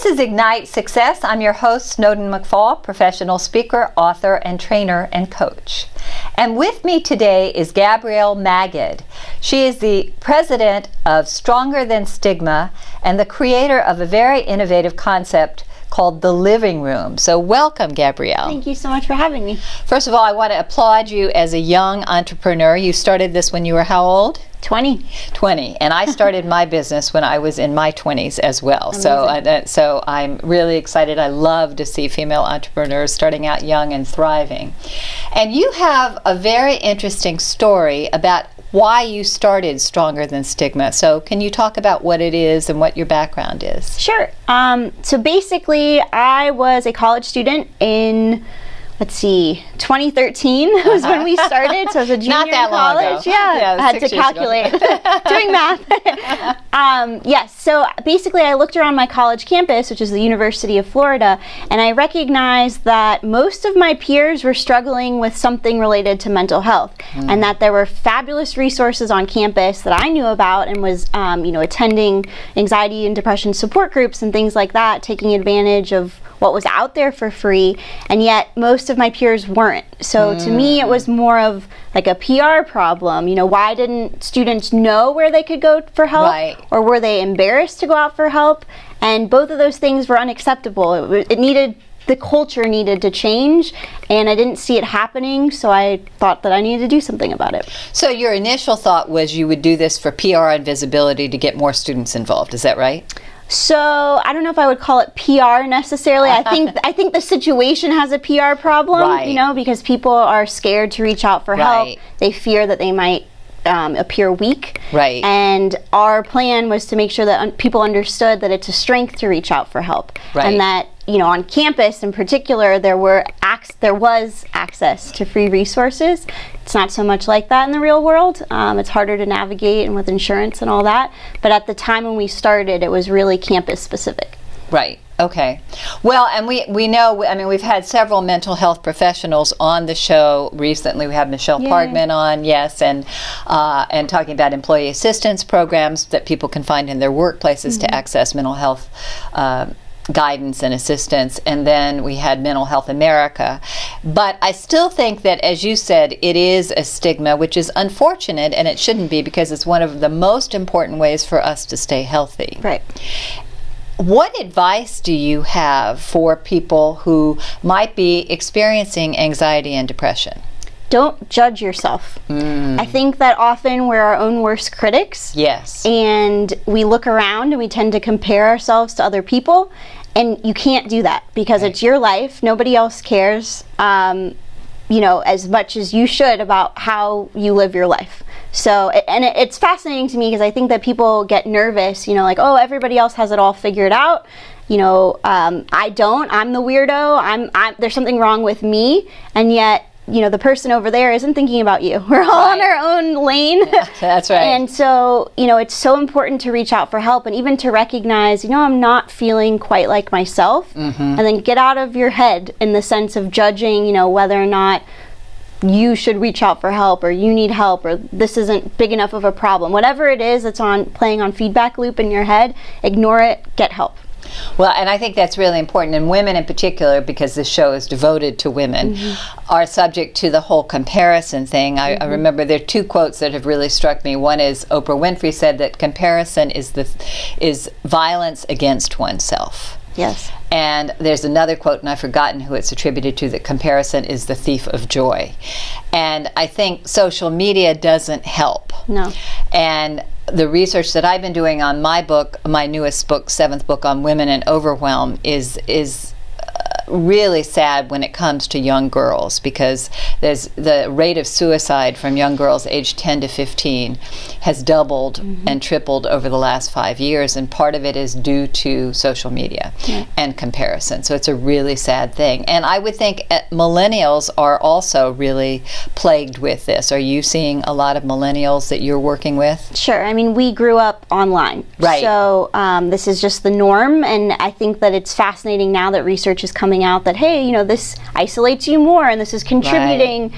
This is Ignite Success. I'm your host, Snowden McFall, professional speaker, author, and trainer and coach. And with me today is Gabrielle Magid. She is the president of Stronger Than Stigma and the creator of a very innovative concept called the living room. So welcome, Gabrielle. Thank you so much for having me. First of all, I want to applaud you as a young entrepreneur. You started this when you were how old? 20. 20. And I started my business when I was in my 20s as well. So I'm really excited. I love to see female entrepreneurs starting out young and thriving. And you have a very interesting story about why you started Stronger Than Stigma. So can you talk about what it is and what your background is? Sure. So basically, I was a college student in 2013 was when we started. So I was a junior Not that in college. long ago. Yeah, I had to calculate. Doing math. Yes. So basically, I looked around my college campus, which is the University of Florida, and I recognized that most of my peers were struggling with something related to mental health, and that there were fabulous resources on campus that I knew about and was, attending anxiety and depression support groups and things like that, taking advantage of what was out there for free, and yet most of my peers weren't. So to me, it was more of like a PR problem. Why didn't students know where they could go for help? Right. Or were they embarrassed to go out for help? And both of those things were unacceptable. The culture needed to change, and I didn't see it happening, so I thought that I needed to do something about it. So your initial thought was you would do this for PR and visibility to get more students involved. Is that right? So I don't know if I would call it PR necessarily. I think the situation has a PR problem, right. Because people are scared to reach out for Right. help. They fear that they might appear weak. Right. And our plan was to make sure that people understood that it's a strength to reach out for help. Right. And that, on campus in particular, there was access to free resources. It's not so much like that in the real world. It's harder to navigate and with insurance and all that. But at the time when we started, it was really campus specific. Right. Okay. Well, and we know, we've had several mental health professionals on the show recently. We had Michelle Parkman on, yes, and talking about employee assistance programs that people can find in their workplaces to access mental health guidance and assistance, and then we had Mental Health America. But I still think that, as you said, it is a stigma, which is unfortunate, and it shouldn't be, because it's one of the most important ways for us to stay healthy. Right. What advice do you have for people who might be experiencing anxiety and depression? Don't judge yourself. I think that often we're our own worst critics. Yes. And we look around and we tend to compare ourselves to other people. And you can't do that because it's your life. Nobody else cares, as much as you should about how you live your life. So, it's fascinating to me because I think that people get nervous, like, oh, everybody else has it all figured out. I don't. I'm the weirdo. There's something wrong with me. And yet, the person over there isn't thinking about you. We're all on our own lane. That's right. And so, it's so important to reach out for help and even to recognize, I'm not feeling quite like myself. And then get out of your head in the sense of judging, whether or not you should reach out for help or you need help or this isn't big enough of a problem. Whatever it is that's playing on feedback loop in your head, ignore it, get help. Well, and I think that's really important, and women in particular, because this show is devoted to women, are subject to the whole comparison thing. I remember there are two quotes that have really struck me. One is Oprah Winfrey said that comparison is violence against oneself. Yes. And there's another quote, and I've forgotten who it's attributed to, that comparison is the thief of joy. And I think social media doesn't help. No. And the research that I've been doing on my book, my newest book, 7th book on women and overwhelm, is really sad when it comes to young girls, because there's the rate of suicide from young girls aged 10 to 15 has doubled and tripled over the last 5 years, and part of it is due to social media and comparison. So it's a really sad thing. And I would think millennials are also really plagued with this. Are you seeing a lot of millennials that you're working with? Sure. We grew up online. Right. So this is just the norm, and I think that it's fascinating now that research is coming coming out that, hey, this isolates you more, and this is contributing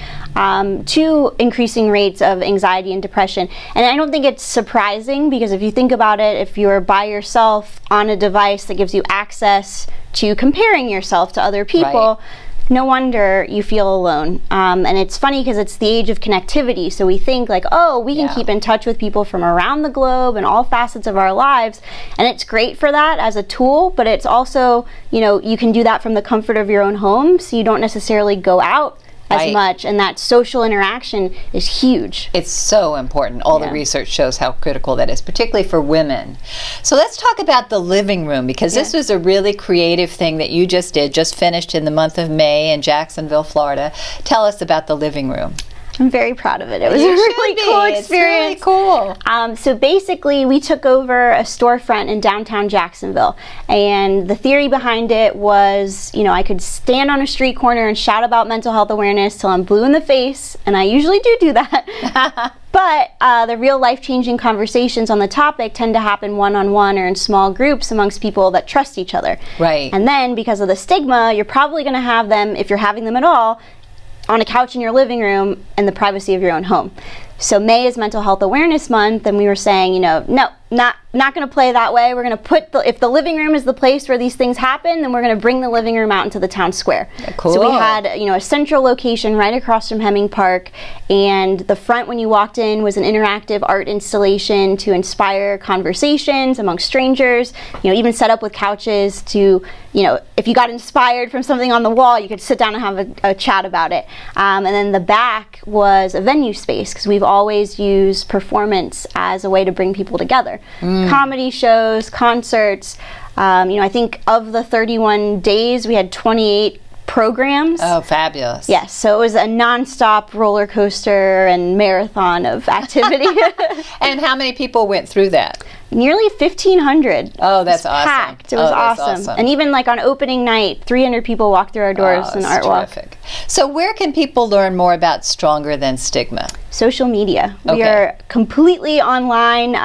to increasing rates of anxiety and depression. And I don't think it's surprising, because if you think about it, if you're by yourself on a device that gives you access to comparing yourself to other people, no wonder you feel alone. And it's funny because it's the age of connectivity. So we think like, oh, we can keep in touch with people from around the globe and all facets of our lives. And it's great for that as a tool, but it's also, you can do that from the comfort of your own home. So you don't necessarily go out as much, and that social interaction is huge. It's so important. All the research shows how critical that is, particularly for women. So let's talk about the living room, because this was a really creative thing that you just finished in the month of May in Jacksonville, Florida. Tell us about the living room. I'm very proud of it. It was a really cool experience. It's really cool. So basically, we took over a storefront in downtown Jacksonville, and the theory behind it was, I could stand on a street corner and shout about mental health awareness till I'm blue in the face, and I usually do that. But the real life-changing conversations on the topic tend to happen one-on-one or in small groups amongst people that trust each other. Right. And then, because of the stigma, you're probably going to have them, if you're having them at all, on a couch in your living room in the privacy of your own home. So May is Mental Health Awareness Month, and we were saying, no, not going to play that way. We're going to put if the living room is the place where these things happen, then we're going to bring the living room out into the town square. Cool. So we had, a central location right across from Hemming Park, and the front when you walked in was an interactive art installation to inspire conversations among strangers. Even set up with couches to, if you got inspired from something on the wall, you could sit down and have a chat about it. And then the back was a venue space, because we've always used performance as a way to bring people together. Comedy shows, concerts. I think of the 31 days, we had 28 programs. Oh, fabulous. Yes, so it was a nonstop roller coaster and marathon of activity. And how many people went through that? Nearly 1,500. Oh, that's awesome. Packed. It was awesome. And even like on opening night, 300 people walked through our doors in Art Walk. Terrific. So where can people learn more about Stronger Than Stigma? Social media. We are completely online.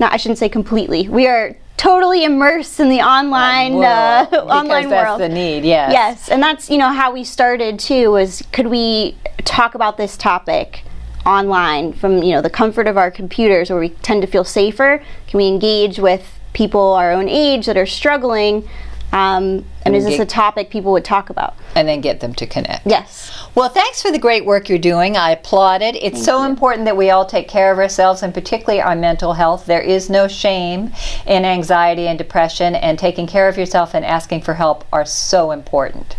I shouldn't say completely. We are totally immersed in the online world. Online That's world. the need, yes. Yes, and that's how we started too. Was could we talk about this topic online from the comfort of our computers, where we tend to feel safer? Can we engage with people our own age that are struggling? And is this a topic people would talk about? And then get them to connect. Yes. Well, thanks for the great work you're doing. I applaud it. It's so important that we all take care of ourselves, and particularly our mental health. There is no shame in anxiety and depression, and taking care of yourself and asking for help are so important.